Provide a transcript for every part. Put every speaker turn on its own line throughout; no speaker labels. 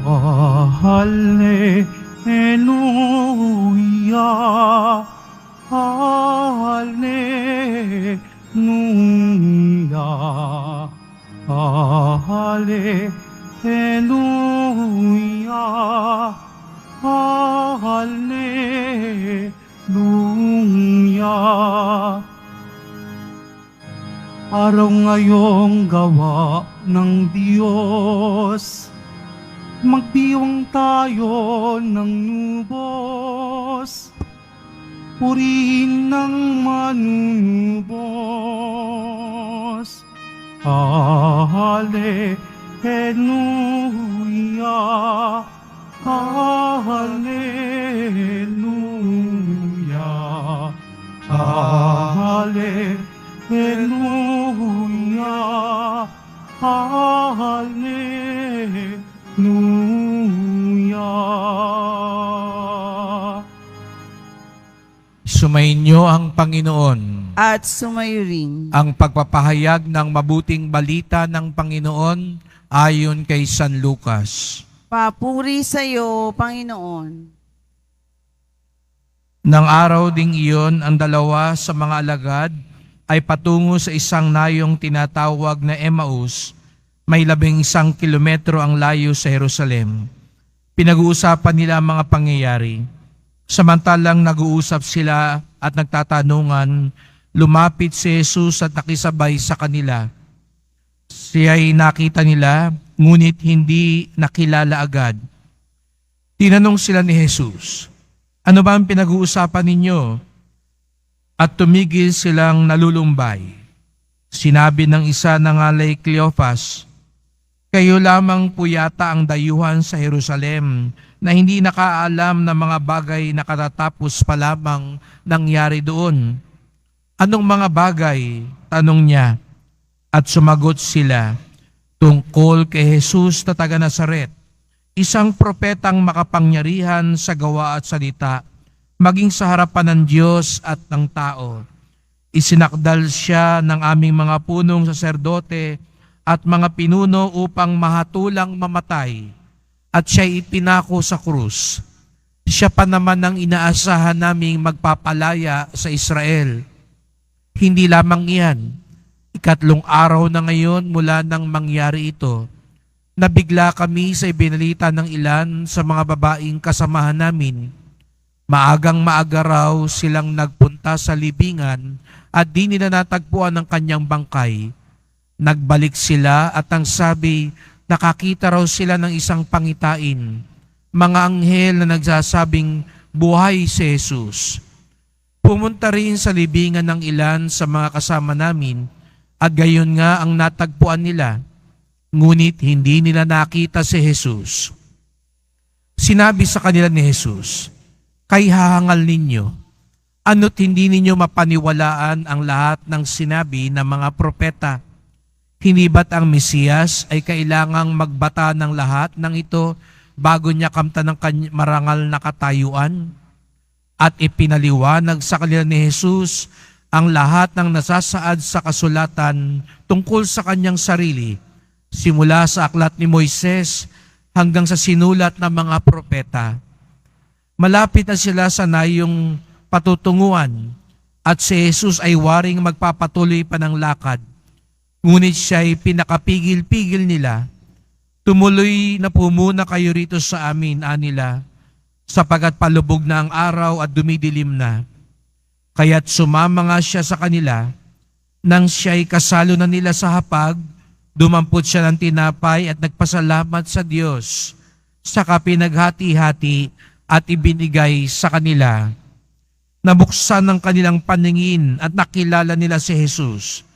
Hallelujah, Hallelujah, Hallelujah, Hallelujah. Araw ngayong gawa ng Diyos, magdiwang tayo ng nubos, purihin ng manunubos. Hallelujah, Hallelujah, Hallelujah, Hallelujah.
Sumainyo ang Panginoon.
At sumayo rin.
Ang pagpapahayag ng mabuting balita ng Panginoon ayon kay San Lucas.
Papuri sa iyo, Panginoon.
Nang araw ding iyon, ang dalawa sa mga alagad ay patungo sa isang nayong tinatawag na Emmaus, may 11 kilometro ang layo sa Jerusalem. Pinag-uusapan nila ang mga pangyayari. Samantalang nag-uusap sila at nagtatanungan, lumapit si Jesus at nakisabay sa kanila. Siya'y nakita nila, ngunit hindi nakilala agad. Tinanong sila ni Jesus, "Ano ba ang pinag-uusapan ninyo?" At tumigil silang nalulumbay. Sinabi ng isa na ngalay Cleophas, "Kayo lamang po yata ang dayuhan sa Jerusalem na hindi nakaalam ng mga bagay na katatapos pa lamang nangyari doon." "Anong mga bagay?" tanong niya. At sumagot sila, "Tungkol kay Jesus na taga Nazaret, isang propetang makapangyarihan sa gawa at salita, maging sa harapan ng Diyos at ng tao. Isinakdal siya ng aming mga punong saserdote at mga pinuno upang mahatulang mamatay, at siya'y ipinako sa krus. Siya pa naman ang inaasahan naming magpapalaya sa Israel. Hindi lamang iyan, 3 araw na ngayon mula nang mangyari ito, nabigla kami sa ibinalita ng ilan sa mga babaeng kasamahan namin. Maagang maaga raw silang nagpunta sa libingan at di nila natagpuan ang kanyang bangkay. Nagbalik sila at ang sabi, nakakita raw sila ng isang pangitain, mga anghel na nagsasabing, buhay si Jesus. Pumunta rin sa libingan ng ilan sa mga kasama namin at gayon nga ang natagpuan nila, ngunit hindi nila nakita si Jesus. Sinabi sa kanila ni Jesus, "Kay hahangal ninyo, ano't hindi ninyo mapaniwalaan ang lahat ng sinabi ng mga propeta? Hindi ba't ang Mesiyas ay kailangang magbata ng lahat ng ito bago niya kamtan ng marangal na katayuan?" At ipinaliwanag sa kanila ni Jesus ang lahat ng nasasaad sa kasulatan tungkol sa kanyang sarili, simula sa aklat ni Moises hanggang sa sinulat ng mga propeta. Malapit na sila sa nayong patutunguhan at si Jesus ay waring magpapatuloy pa ng lakad. Ngunit siya'y pinakapigil-pigil nila. "Tumuloy na po muna kayo rito sa amin," anila, "sapagat palubog na ang araw at dumidilim na." Kaya't sumama nga siya sa kanila. Nang siya'y kasalo na nila sa hapag, dumampot siya ng tinapay at nagpasalamat sa Diyos. Saka pinaghati-hati at ibinigay sa kanila. Nabuksan ng kanilang paningin at nakilala nila si Jesus.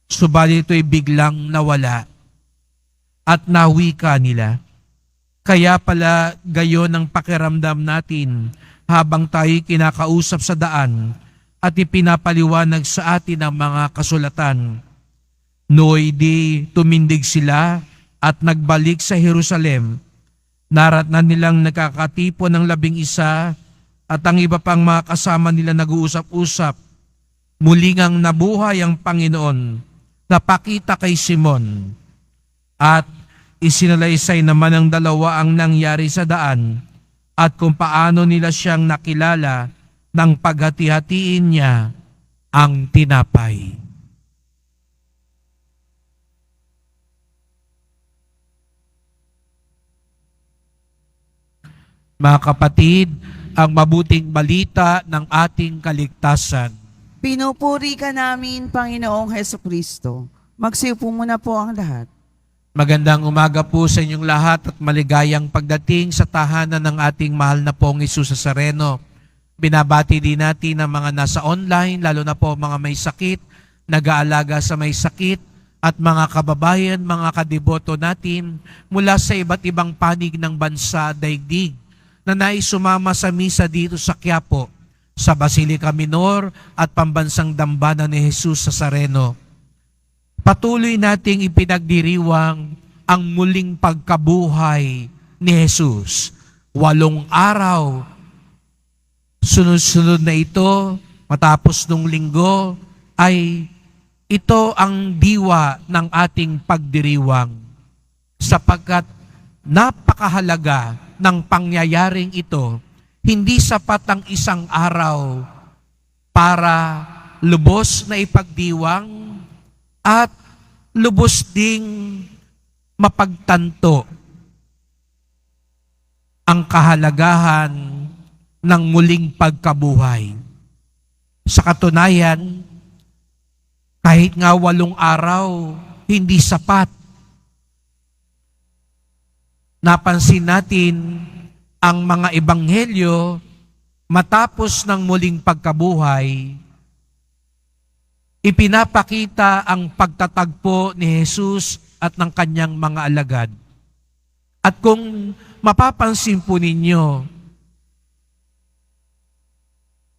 Subalit ito'y biglang nawala at nawika nila. Kaya pala gayon ang pakiramdam natin habang tayo'y kinakausap sa daan at ipinapaliwanag sa atin ang mga kasulatan. Nooy di tumindig sila at nagbalik sa Jerusalem. Naratnan nilang nakakatipon ng 11 at ang iba pang mga kasama nila nag-uusap-usap. Muling ang nabuhay ang Panginoon, napakita kay Simon. At Isinalaysay naman ng dalawa ang nangyari sa daan at kung paano nila siyang nakilala nang paghati-hatiin niya ang tinapay. Mga kapatid, ang mabuting balita ng ating kaligtasan.
Pinupuri ka namin, Panginoong Heso Kristo. Magsiupo muna po ang lahat.
Magandang umaga po sa inyong lahat at maligayang pagdating sa tahanan ng ating mahal na pong Hesus Nazareno. Binabati din natin ang mga nasa online, lalo na po mga may sakit, nag-aalaga sa may sakit, at mga kababayan, mga kadiboto natin mula sa iba't ibang panig ng bansa, daigdig, na nais sumama sa misa dito sa Quiapo, sa Basilica Minor at Pambansang Dambana ni Hesus Nazareno. Patuloy nating ipinagdiriwang ang muling pagkabuhay ni Hesus. 8 araw, sunod-sunod na ito, matapos nung linggo, ay ito ang diwa ng ating pagdiriwang. Sapagkat napakahalaga ng pangyayaring ito, hindi sapat ang isang araw para lubos na ipagdiwang at lubos ding mapagtanto ang kahalagahan ng muling pagkabuhay. Sa katunayan, kahit nga 8 araw, hindi sapat. Napansin natin ang mga ebanghelyo matapos ng muling pagkabuhay, ipinapakita ang pagtatagpo ni Hesus at ng kanyang mga alagad. At kung mapapansin po ninyo,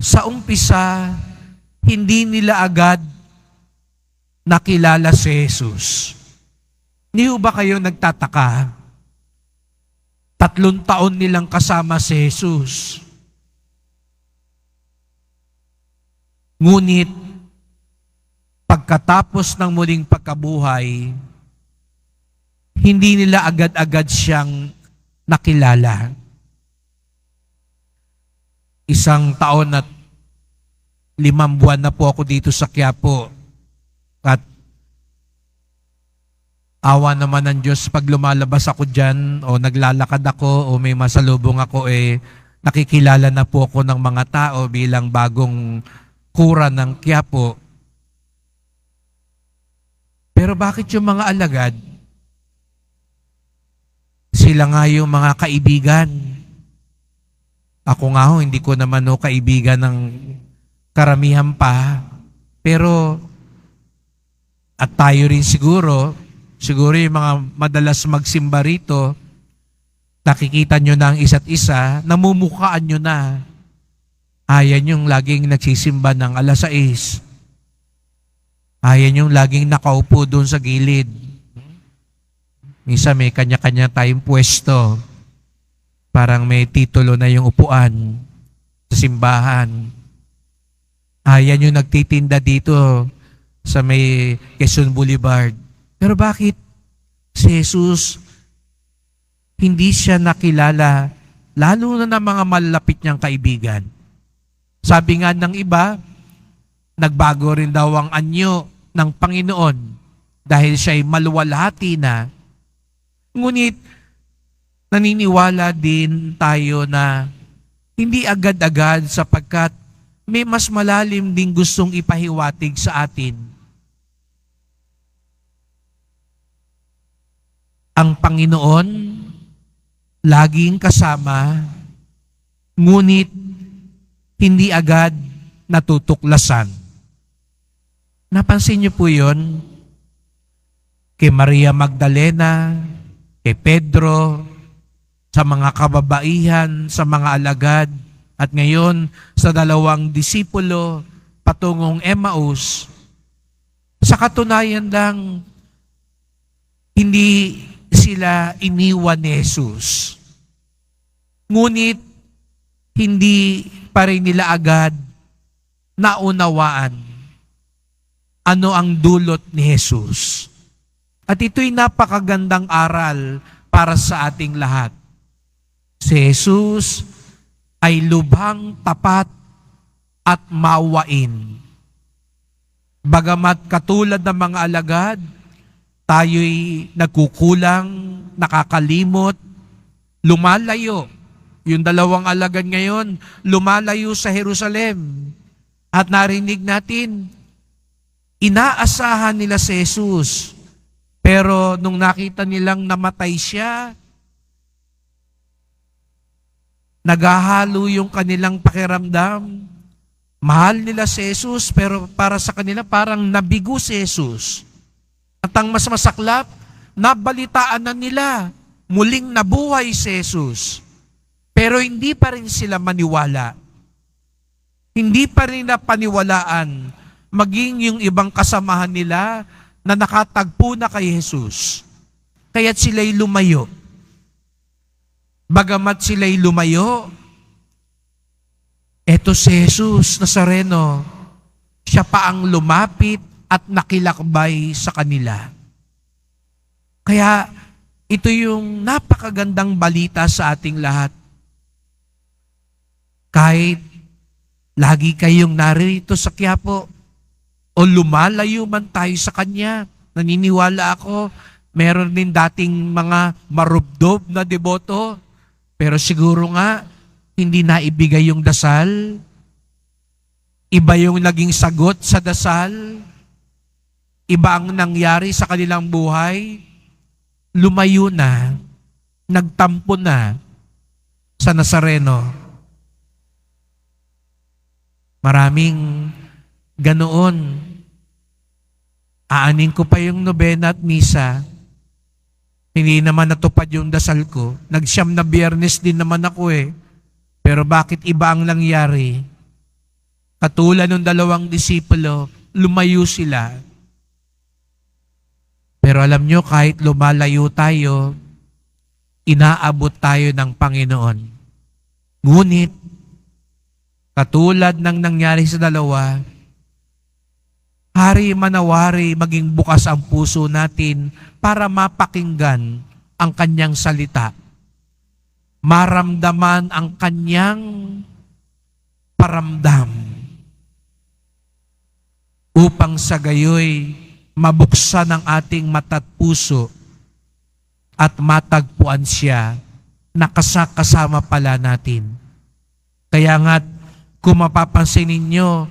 sa umpisa, hindi nila agad nakilala si Hesus. Hindi ba kayo nagtataka? 3 taon nilang kasama si Hesus. Ngunit, pagkatapos ng muling pagkabuhay, hindi nila agad-agad siyang nakilala. 1 taon at 5 buwan na po ako dito sa Quiapo. At awa naman ng Diyos, pag lumalabas ako dyan o naglalakad ako o may masalubong ako, nakikilala na po ako ng mga tao bilang bagong kura ng Quiapo. Pero bakit yung mga alagad, sila nga yung mga kaibigan? Ako nga ho, hindi ko naman kaibigan ng karamihan pa. Pero, at tayo rin siguro yung mga madalas magsimba rito, nakikita nyo na ang isa't isa, namumukaan nyo na. Ayan yung laging nagsisimba ng 6:00. Ayan yung laging nakaupo doon sa gilid. Minsan may kanya-kanya tayong pwesto. Parang may titulo na yung upuan sa simbahan. Ayan yung nagtitinda dito sa may Quezon Boulevard. Pero bakit si Jesus hindi siya nakilala, lalo na ng mga malapit niyang kaibigan? Sabi nga ng iba, nagbago rin daw ang anyo ng Panginoon dahil siya'y maluwalhati na. Ngunit naniniwala din tayo na hindi agad-agad sapagkat may mas malalim ding gustong ipahiwatig sa atin. Ang Panginoon laging kasama, ngunit hindi agad natutuklasan. Napansin niyo po yun? Kay Maria Magdalena, kay Pedro, sa mga kababaihan, sa mga alagad, at ngayon sa 2 disipulo patungong Emmaus. Sa katunayan lang, hindi sila iniwan ni Jesus. Ngunit, hindi pa rin nila agad naunawaan ano ang dulot ni Jesus. At ito'y napakagandang aral para sa ating lahat. Si Jesus ay lubhang tapat at maawain. Bagamat katulad ng mga alagad, tayo'y nagkukulang, nakakalimot, lumalayo. Yung dalawang alagad ngayon, lumalayo sa Jerusalem. At narinig natin, inaasahan nila si Jesus. Pero nung nakita nilang namatay siya, naghahalo yung kanilang pakiramdam. Mahal nila si Jesus, pero para sa kanila parang nabigo si Jesus. At ang mas masaklap, nabalitaan na nila, muling nabuhay si Jesus. Pero hindi pa rin sila maniwala. Hindi pa rin napaniwalaan, maging yung ibang kasamahan nila na nakatagpo na kay Jesus. Kaya't sila'y lumayo. Bagamat sila'y lumayo, eto si Jesus Nazareno, siya pa ang lumapit at nakilakbay sa kanila. Kaya ito yung napakagandang balita sa ating lahat. Kahit lagi kayong naririto sa Quiapo, o lumalayo man tayo sa Kanya, naniniwala ako, meron din dating mga marubdob na deboto, pero siguro nga, hindi na ibigay yung dasal. Iba yung naging sagot sa dasal. Iba ang nangyari sa kanilang buhay. Lumayo na, nagtampo na sa Nazareno. Maraming ganoon. Aanin ko pa yung nobena at misa. Hindi naman natupad yung dasal ko. Nagsyam na Biyernes din naman ako eh. Pero bakit iba ang nangyari? Katulad ng dalawang disipulo, lumayo sila. Pero alam nyo, kahit lumalayo tayo, inaabot tayo ng Panginoon. Ngunit, katulad ng nangyari sa dalawa, hari manawari maging bukas ang puso natin para mapakinggan ang Kanyang salita. Maramdaman ang Kanyang paramdam. Upang sa gayoy mabuksan ang ating mata at puso at matagpuan siya na kasama pala natin. Kaya nga't kung mapapansin ninyo,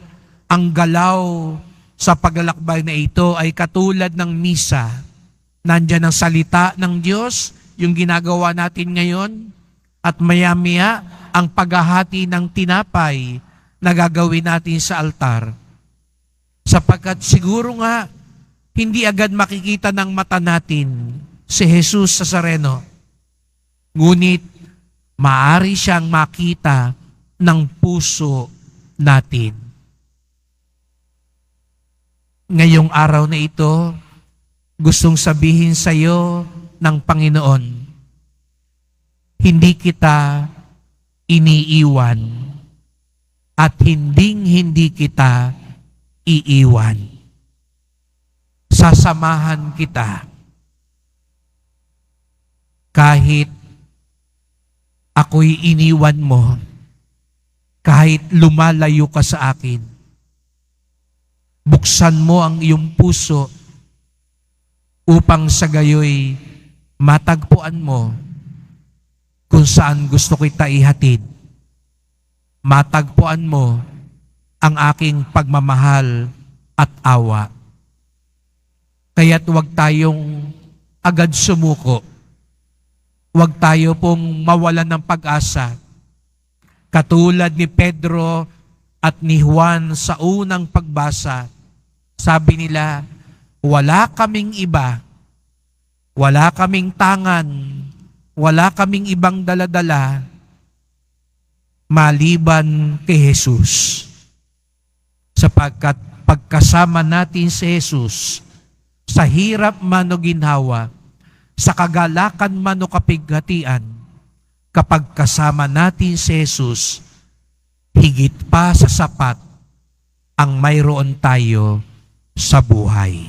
ang galaw sa paglalakbay na ito ay katulad ng misa. Nandyan ang salita ng Diyos, yung ginagawa natin ngayon, at maya-maya ang paghahati ng tinapay na gagawin natin sa altar. Sapagkat siguro nga, hindi agad makikita ng mata natin si Jesus Nazareno. Ngunit, maaari siyang makita ng puso natin. Ngayong araw na ito, gustong sabihin sa iyo ng Panginoon, hindi kita iniiwan at hindi kita iiwan. Sasamahan kita kahit ako'y iniwan mo, kahit lumalayo ka sa akin. Buksan mo ang iyong puso upang sa gayoy matagpuan mo kung saan gusto kita ihatid. Matagpuan mo ang aking pagmamahal at awa. Kaya't huwag tayong agad sumuko. Huwag tayo pong mawalan ng pag-asa. Katulad ni Pedro at ni Juan sa unang pagbasa, sabi nila, wala kaming iba, wala kaming tangan, wala kaming ibang daladala, maliban kay Jesus. Sapagkat pagkasama natin si Jesus, sa hirap man o ginhawa, sa kagalakan man o kapighatian, kapag kasama natin si Jesus, higit pa sa sapat ang mayroon tayo sa buhay.